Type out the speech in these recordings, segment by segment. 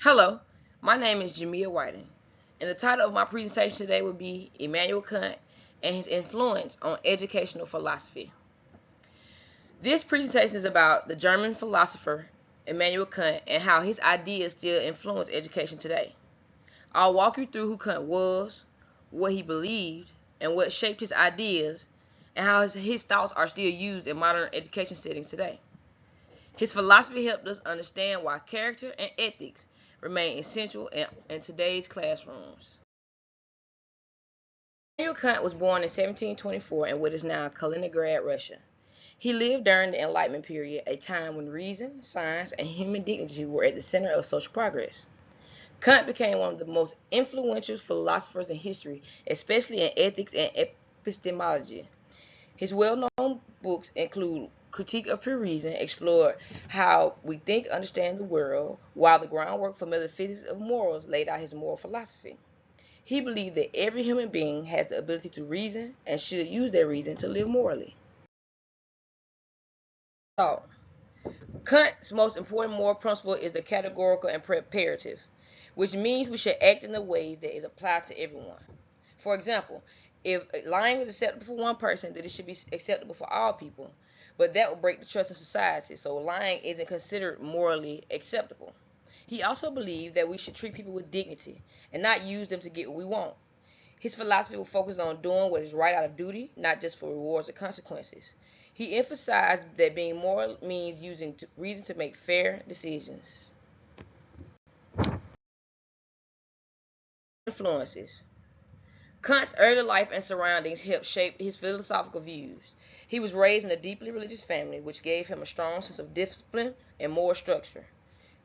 Hello, my name is Jamia Whiting, and the title of my presentation today will be Immanuel Kant and his influence on educational philosophy. This presentation is about the German philosopher Immanuel Kant and how his ideas still influence education today. I'll walk you through who Kant was, what he believed, and what shaped his ideas, and how his thoughts are still used in modern education settings today. His philosophy helped us understand why character and ethics remain essential in today's classrooms. Immanuel Kant was born in 1724 in what is now Kaliningrad, Russia. He lived during the Enlightenment period, a time when reason, science, and human dignity were at the center of social progress. Kant became one of the most influential philosophers in history, especially in ethics and epistemology. His well-known books include Critique of Pure Reason, explored how we think, understand the world, while the groundwork for metaphysics of morals laid out his moral philosophy. He believed that every human being has the ability to reason and should use their reason to live morally. Thought. Kant's most important moral principle is the categorical imperative, which means we should act in the ways that is applied to everyone. For example, if lying is acceptable for one person, then it should be acceptable for all people. But that would break the trust in society, so lying isn't considered morally acceptable. He also believed that we should treat people with dignity and not use them to get what we want. His philosophy will focus on doing what is right out of duty, not just for rewards or consequences. He emphasized that being moral means using reason to make fair decisions. Influences. Kant's early life and surroundings helped shape his philosophical views. He was raised in a deeply religious family, which gave him a strong sense of discipline and moral structure.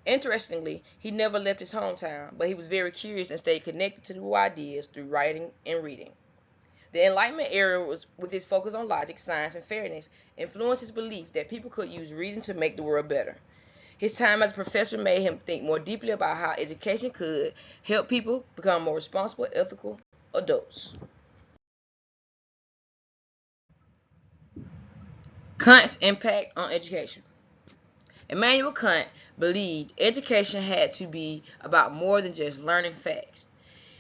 Interestingly, he never left his hometown, but he was very curious and stayed connected to new ideas through writing and reading. The Enlightenment era, with its focus on logic, science, and fairness, influenced his belief that people could use reason to make the world better. His time as a professor made him think more deeply about how education could help people become more responsible, ethical adults. Kant's impact on education. Immanuel Kant believed education had to be about more than just learning facts.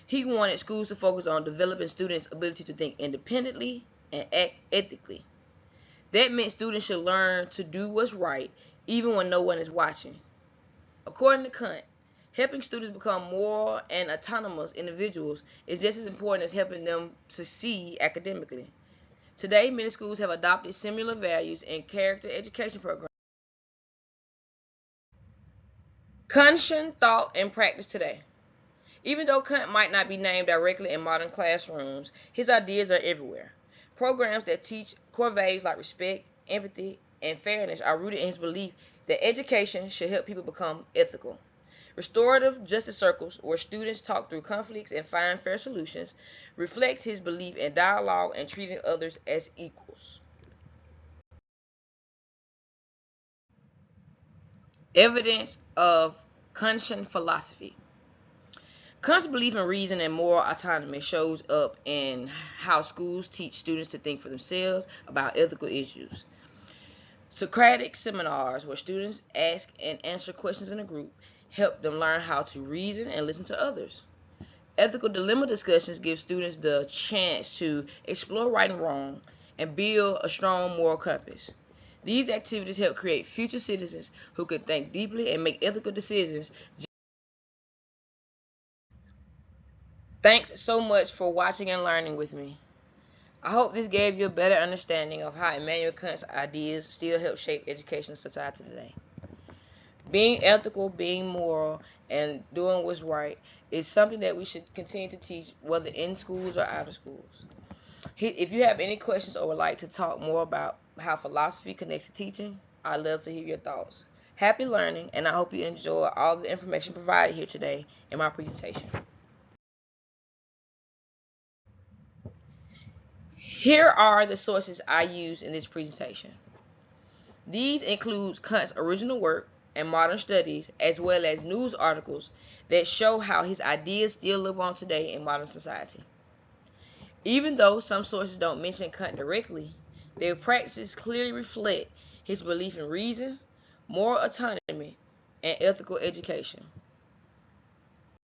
He wanted schools to focus on developing students' ability to think independently and act ethically. That meant students should learn to do what's right even when no one is watching. According to Kant, helping students become moral and autonomous individuals is just as important as helping them succeed academically. Today, many schools have adopted similar values in character education programs. Kantian thought and practice today. Even though Kant might not be named directly in modern classrooms, his ideas are everywhere. Programs that teach core values like respect, empathy, and fairness are rooted in his belief that education should help people become ethical. Restorative justice circles, where students talk through conflicts and find fair solutions, reflect his belief in dialogue and treating others as equals. Evidence of Kantian philosophy. Kant's belief in reason and moral autonomy shows up in how schools teach students to think for themselves about ethical issues. Socratic seminars, where students ask and answer questions in a group, help them learn how to reason and listen to others. Ethical dilemma discussions give students the chance to explore right and wrong and build a strong moral compass. These activities help create future citizens who can think deeply and make ethical decisions. Thanks so much for watching and learning with me. I hope this gave you a better understanding of how Immanuel Kant's ideas still help shape education society today. Being ethical, being moral, and doing what's right is something that we should continue to teach, whether in schools or out of schools. If you have any questions or would like to talk more about how philosophy connects to teaching, I'd love to hear your thoughts. Happy learning, and I hope you enjoy all the information provided here today in my presentation. Here are the sources I used in this presentation. These include Kant's original work and modern studies, as well as news articles that show how his ideas still live on today in modern society. Even though some sources don't mention Kant directly, their practices clearly reflect his belief in reason, moral autonomy, and ethical education.